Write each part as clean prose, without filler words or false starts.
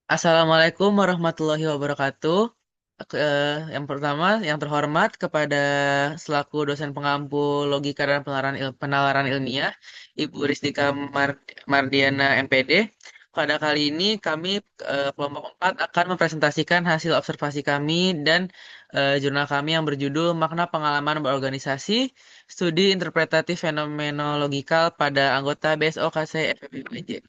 Assalamualaikum warahmatullahi wabarakatuh. Yang pertama, yang terhormat kepada selaku dosen pengampu logika dan penalaran ilmiah, Ibu Ristika Mardiana MPD. Pada kali ini kami kelompok 4 akan mempresentasikan hasil observasi kami dan jurnal kami yang berjudul Makna Pengalaman Berorganisasi, Studi Interpretatif Fenomenologikal pada Anggota BSOKC FEB.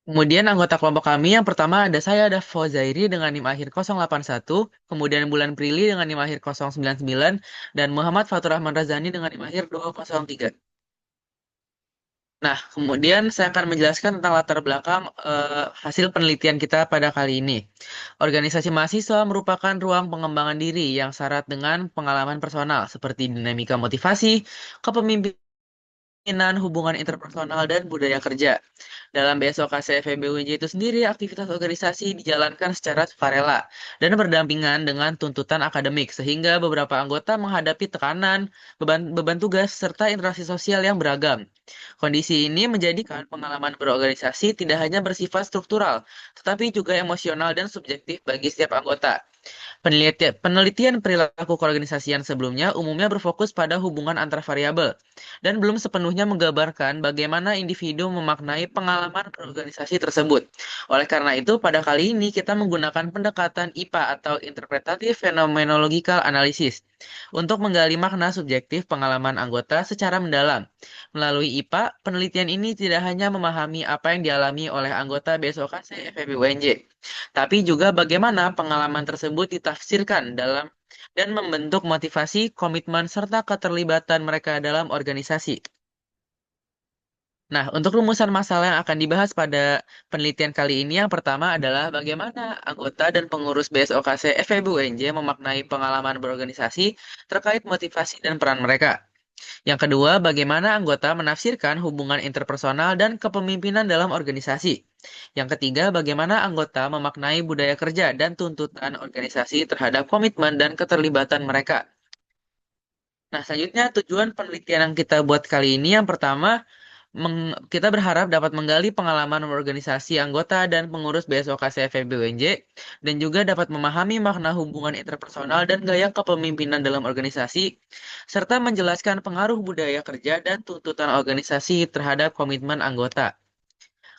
Kemudian anggota kelompok kami yang pertama ada Fauzairi dengan NIM akhir 081, kemudian Bulan Prilly dengan NIM akhir 099, dan Muhammad Fatur Rahman Razani dengan NIM akhir 203. Nah, kemudian saya akan menjelaskan tentang latar belakang hasil penelitian kita pada kali ini. Organisasi mahasiswa merupakan ruang pengembangan diri yang syarat dengan pengalaman personal seperti dinamika motivasi, kepemimpinan, hubungan interpersonal, dan budaya kerja. Dalam BSOKC FEB itu sendiri, aktivitas organisasi dijalankan secara sukarela dan berdampingan dengan tuntutan akademik, sehingga beberapa anggota menghadapi tekanan, beban tugas, serta interaksi sosial yang beragam. Kondisi ini menjadikan pengalaman berorganisasi tidak hanya bersifat struktural, tetapi juga emosional dan subjektif bagi setiap anggota. Penelitian perilaku keorganisasian sebelumnya umumnya berfokus pada hubungan antar variabel dan belum sepenuhnya menggambarkan bagaimana individu memaknai pengalaman berorganisasi tersebut. Oleh karena itu, pada kali ini kita menggunakan pendekatan IPA atau Interpretative Phenomenological Analysis untuk menggali makna subjektif pengalaman anggota secara mendalam. Melalui IPA, penelitian ini tidak hanya memahami apa yang dialami oleh anggota BSOKC FEB tapi juga bagaimana pengalaman tersebut ditafsirkan dalam dan membentuk motivasi, komitmen, serta keterlibatan mereka dalam organisasi. Nah, untuk rumusan masalah yang akan dibahas pada penelitian kali ini, yang pertama adalah bagaimana anggota dan pengurus BSOKC FEB memaknai pengalaman berorganisasi terkait motivasi dan peran mereka. Yang kedua, bagaimana anggota menafsirkan hubungan interpersonal dan kepemimpinan dalam organisasi. Yang ketiga, bagaimana anggota memaknai budaya kerja dan tuntutan organisasi terhadap komitmen dan keterlibatan mereka. Nah, selanjutnya tujuan penelitian yang kita buat kali ini yang pertama, kita berharap dapat menggali pengalaman organisasi anggota dan pengurus BSOKC FEB dan juga dapat memahami makna hubungan interpersonal dan gaya kepemimpinan dalam organisasi, serta menjelaskan pengaruh budaya kerja dan tuntutan organisasi terhadap komitmen anggota.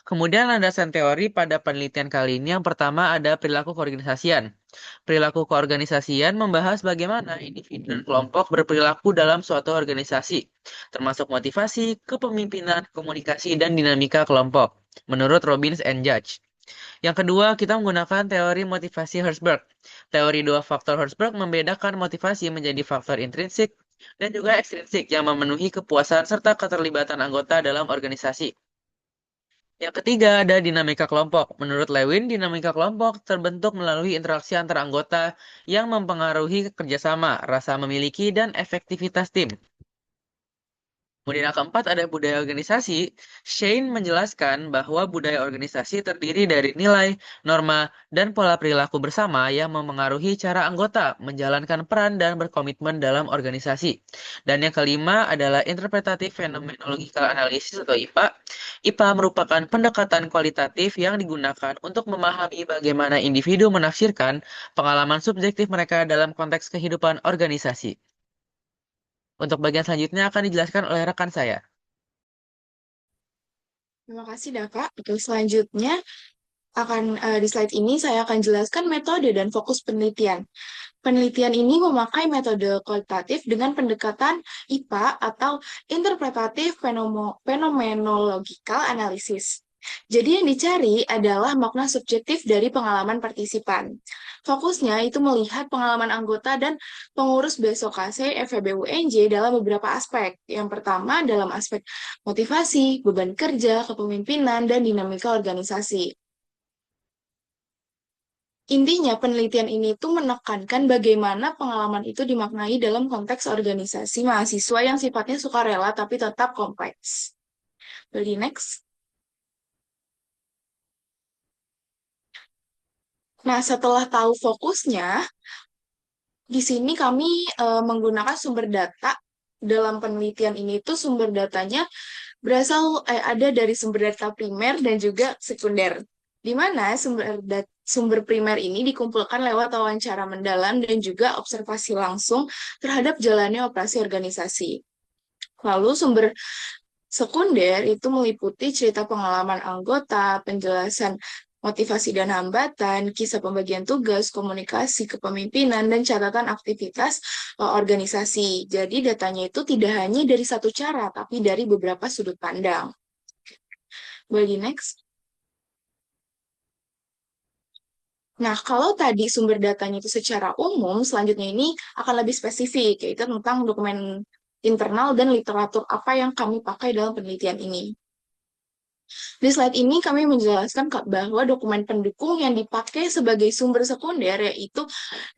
Kemudian landasan teori pada penelitian kali ini yang pertama ada perilaku keorganisasian. Perilaku keorganisasian membahas bagaimana individu dan kelompok berperilaku dalam suatu organisasi, termasuk motivasi, kepemimpinan, komunikasi, dan dinamika kelompok, menurut Robbins and Judge. Yang kedua, kita menggunakan teori motivasi Herzberg. Teori dua faktor Herzberg membedakan motivasi menjadi faktor intrinsik dan juga ekstrinsik yang memenuhi kepuasan serta keterlibatan anggota dalam organisasi. Yang ketiga ada dinamika kelompok. Menurut Lewin, dinamika kelompok terbentuk melalui interaksi antar anggota yang mempengaruhi kerjasama, rasa memiliki, dan efektivitas tim. Kemudian yang keempat ada budaya organisasi. Shane menjelaskan bahwa budaya organisasi terdiri dari nilai, norma, dan pola perilaku bersama yang memengaruhi cara anggota menjalankan peran dan berkomitmen dalam organisasi. Dan yang kelima adalah Interpretative Phenomenological Analysis atau IPA. IPA merupakan pendekatan kualitatif yang digunakan untuk memahami bagaimana individu menafsirkan pengalaman subjektif mereka dalam konteks kehidupan organisasi. Untuk bagian selanjutnya akan dijelaskan oleh rekan saya. Terima kasih, Daka. Oke, selanjutnya di slide ini saya akan jelaskan metode dan fokus penelitian. Penelitian ini memakai metode kualitatif dengan pendekatan IPA atau Interpretative Phenomenological Analysis. Jadi yang dicari adalah makna subjektif dari pengalaman partisipan. Fokusnya itu melihat pengalaman anggota dan pengurus BSOKC FEB dalam beberapa aspek. Yang pertama dalam aspek motivasi, beban kerja, kepemimpinan, dan dinamika organisasi. Intinya, penelitian ini tuh menekankan bagaimana pengalaman itu dimaknai dalam konteks organisasi mahasiswa yang sifatnya sukarela tapi tetap kompleks. Jadi next. Nah, setelah tahu fokusnya, di sini kami menggunakan sumber data. Dalam penelitian ini tuh sumber datanya ada dari sumber data primer dan juga sekunder, di mana sumber primer ini dikumpulkan lewat wawancara mendalam dan juga observasi langsung terhadap jalannya operasi organisasi. Lalu sumber sekunder itu meliputi cerita pengalaman anggota, penjelasan motivasi dan hambatan, kisah pembagian tugas, komunikasi, kepemimpinan, dan catatan aktivitas organisasi. Jadi datanya itu tidak hanya dari satu cara, tapi dari beberapa sudut pandang. Boleh di next? Nah, kalau tadi sumber datanya itu secara umum, selanjutnya ini akan lebih spesifik, yaitu tentang dokumen internal dan literatur apa yang kami pakai dalam penelitian ini. Di slide ini kami menjelaskan bahwa dokumen pendukung yang dipakai sebagai sumber sekunder yaitu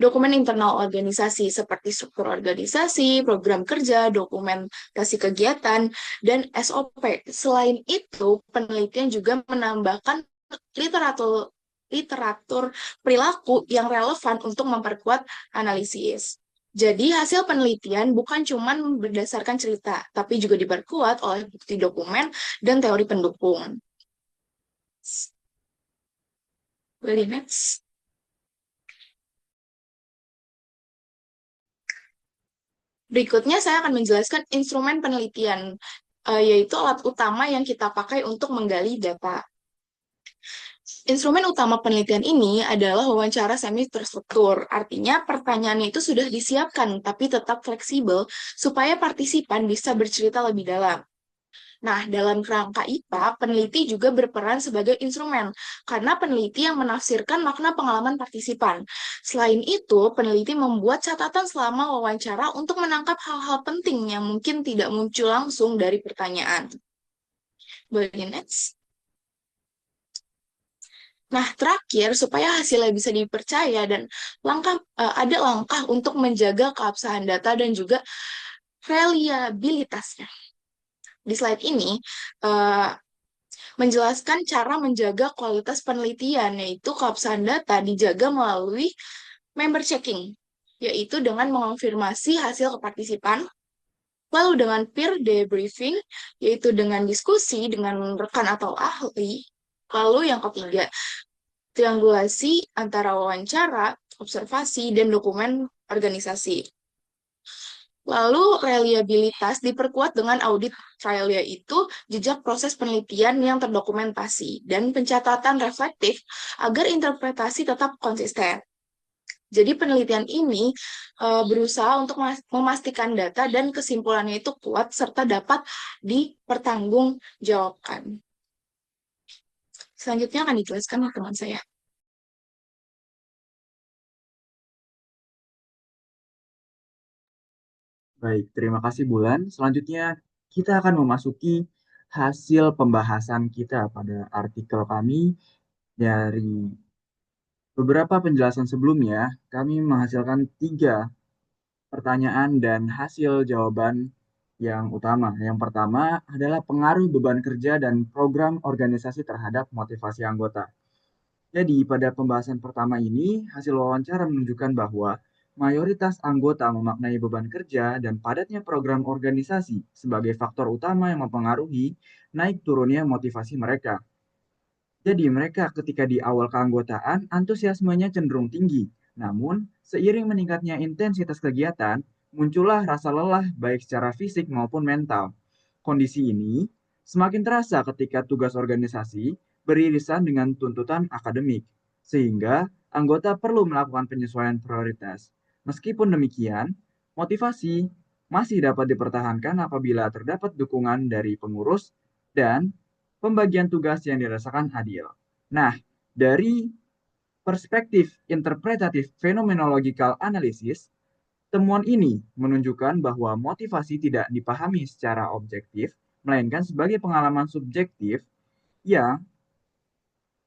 dokumen internal organisasi seperti struktur organisasi, program kerja, dokumentasi kegiatan, dan SOP. Selain itu, penelitian juga menambahkan literatur literatur perilaku yang relevan untuk memperkuat analisis. Jadi, hasil penelitian bukan cuma berdasarkan cerita, tapi juga diperkuat oleh bukti dokumen dan teori pendukung. Boleh next. Berikutnya saya akan menjelaskan instrumen penelitian, yaitu alat utama yang kita pakai untuk menggali data. Instrumen utama penelitian ini adalah wawancara semi terstruktur. Artinya pertanyaannya itu sudah disiapkan, tapi tetap fleksibel supaya partisipan bisa bercerita lebih dalam. Nah, dalam kerangka IPA, peneliti juga berperan sebagai instrumen, karena peneliti yang menafsirkan makna pengalaman partisipan. Selain itu, peneliti membuat catatan selama wawancara untuk menangkap hal-hal penting yang mungkin tidak muncul langsung dari pertanyaan. Boleh next? Nah, terakhir, supaya hasilnya bisa dipercaya dan ada langkah untuk menjaga keabsahan data dan juga reliabilitasnya. Di slide ini, eh, menjelaskan cara menjaga kualitas penelitian, yaitu keabsahan data dijaga melalui member checking, yaitu dengan mengonfirmasi hasil kepartisipan, lalu dengan peer debriefing, yaitu dengan diskusi dengan rekan atau ahli, lalu yang ketiga, triangulasi antara wawancara, observasi, dan dokumen organisasi. Lalu reliabilitas diperkuat dengan audit trial, yaitu jejak proses penelitian yang terdokumentasi dan pencatatan reflektif agar interpretasi tetap konsisten. Jadi penelitian ini berusaha untuk memastikan data dan kesimpulannya itu kuat serta dapat dipertanggungjawabkan. Selanjutnya akan dijelaskan oleh teman saya. Baik, terima kasih Bulan. Selanjutnya kita akan memasuki hasil pembahasan kita pada artikel kami dari beberapa penjelasan sebelumnya. Kami menghasilkan 3 pertanyaan dan hasil jawaban yang utama. Yang pertama adalah pengaruh beban kerja dan program organisasi terhadap motivasi anggota. Jadi, pada pembahasan pertama ini, hasil wawancara menunjukkan bahwa mayoritas anggota memaknai beban kerja dan padatnya program organisasi sebagai faktor utama yang mempengaruhi naik turunnya motivasi mereka. Jadi, mereka ketika di awal keanggotaan, antusiasmenya cenderung tinggi. Namun, seiring meningkatnya intensitas kegiatan, muncullah rasa lelah baik secara fisik maupun mental. Kondisi ini semakin terasa ketika tugas organisasi beririsan dengan tuntutan akademik, sehingga anggota perlu melakukan penyesuaian prioritas. Meskipun demikian, motivasi masih dapat dipertahankan apabila terdapat dukungan dari pengurus dan pembagian tugas yang dirasakan adil. Nah, dari perspektif interpretatif phenomenological analysis, temuan ini menunjukkan bahwa motivasi tidak dipahami secara objektif, melainkan sebagai pengalaman subjektif yang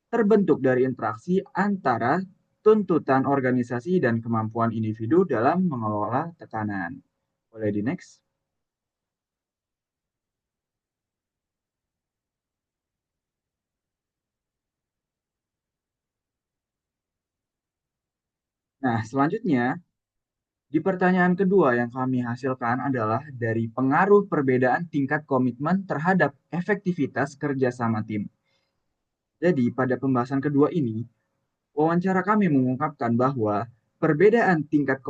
terbentuk dari interaksi antara tuntutan organisasi dan kemampuan individu dalam mengelola tekanan. Boleh di next? Nah, selanjutnya Di pertanyaan kedua yang kami hasilkan adalah dari pengaruh perbedaan tingkat komitmen terhadap efektivitas kerjasama tim. Jadi, pada pembahasan kedua ini, wawancara kami mengungkapkan bahwa perbedaan tingkat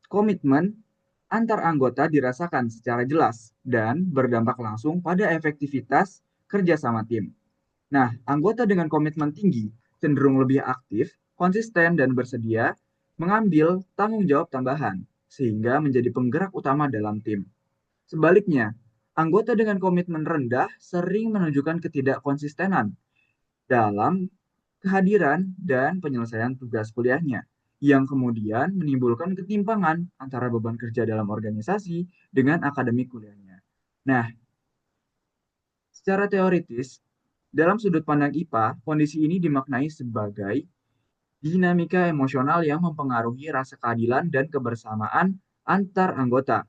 komitmen antar anggota dirasakan secara jelas dan berdampak langsung pada efektivitas kerjasama tim. Nah, anggota dengan komitmen tinggi cenderung lebih aktif, konsisten, dan bersedia mengambil tanggung jawab tambahan, sehingga menjadi penggerak utama dalam tim. Sebaliknya, anggota dengan komitmen rendah sering menunjukkan ketidakkonsistenan dalam kehadiran dan penyelesaian tugas kuliahnya, yang kemudian menimbulkan ketimpangan antara beban kerja dalam organisasi dengan akademik kuliahnya. Nah, secara teoritis, dalam sudut pandang IPA, kondisi ini dimaknai sebagai dinamika emosional yang mempengaruhi rasa keadilan dan kebersamaan antar anggota.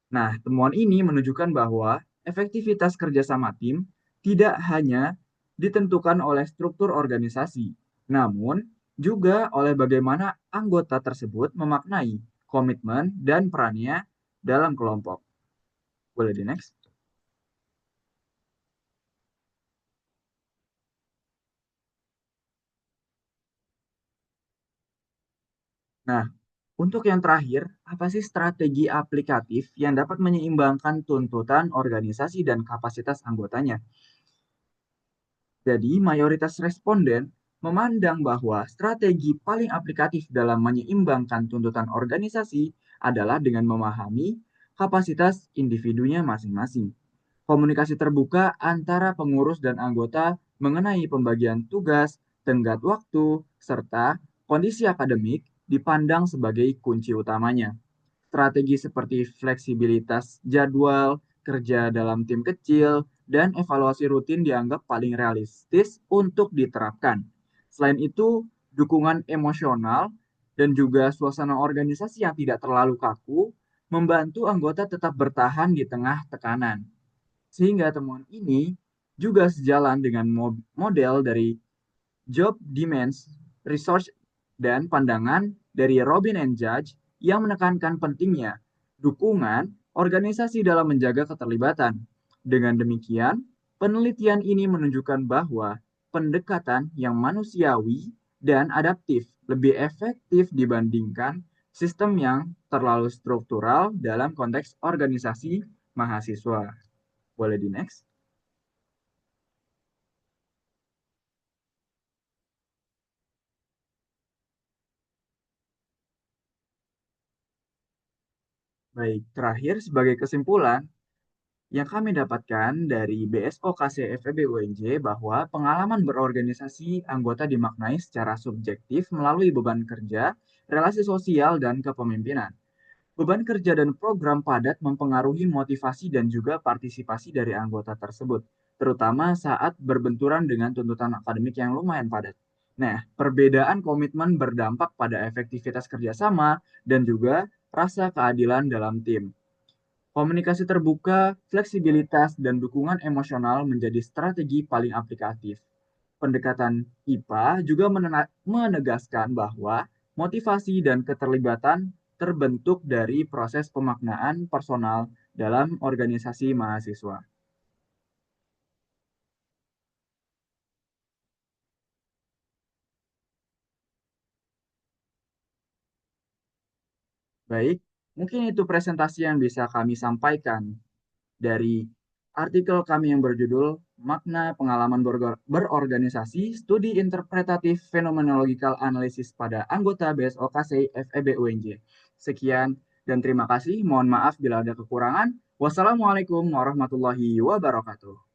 Nah, temuan ini menunjukkan bahwa efektivitas kerjasama tim tidak hanya ditentukan oleh struktur organisasi, namun juga oleh bagaimana anggota tersebut memaknai komitmen dan perannya dalam kelompok. Boleh di next? Nah, untuk yang terakhir, apa sih strategi aplikatif yang dapat menyeimbangkan tuntutan organisasi dan kapasitas anggotanya? Jadi, mayoritas responden memandang bahwa strategi paling aplikatif dalam menyeimbangkan tuntutan organisasi adalah dengan memahami kapasitas individunya masing-masing. Komunikasi terbuka antara pengurus dan anggota mengenai pembagian tugas, tenggat waktu, serta kondisi akademik dipandang sebagai kunci utamanya. Strategi seperti fleksibilitas jadwal, kerja dalam tim kecil, dan evaluasi rutin dianggap paling realistis untuk diterapkan. Selain itu, dukungan emosional dan juga suasana organisasi yang tidak terlalu kaku membantu anggota tetap bertahan di tengah tekanan. Sehingga temuan ini juga sejalan dengan model dari Job Demands Research dan pandangan dari Robin and Judge yang menekankan pentingnya dukungan organisasi dalam menjaga keterlibatan. Dengan demikian, penelitian ini menunjukkan bahwa pendekatan yang manusiawi dan adaptif lebih efektif dibandingkan sistem yang terlalu struktural dalam konteks organisasi mahasiswa. Boleh di next? Baik, terakhir sebagai kesimpulan, yang kami dapatkan dari BSOKC FEB UNJ bahwa pengalaman berorganisasi anggota dimaknai secara subjektif melalui beban kerja, relasi sosial, dan kepemimpinan. Beban kerja dan program padat mempengaruhi motivasi dan juga partisipasi dari anggota tersebut, terutama saat berbenturan dengan tuntutan akademik yang lumayan padat. Nah, perbedaan komitmen berdampak pada efektivitas kerjasama dan juga rasa keadilan dalam tim. Komunikasi terbuka, fleksibilitas, dan dukungan emosional menjadi strategi paling aplikatif. Pendekatan IPA juga menegaskan bahwa motivasi dan keterlibatan terbentuk dari proses pemaknaan personal dalam organisasi mahasiswa. Baik, mungkin itu presentasi yang bisa kami sampaikan dari artikel kami yang berjudul Makna Pengalaman Berorganisasi, Studi Interpretatif Phenomenological Analysis pada Anggota BSOKC FEB UNJ. Sekian dan terima kasih. Mohon maaf bila ada kekurangan. Wassalamualaikum warahmatullahi wabarakatuh.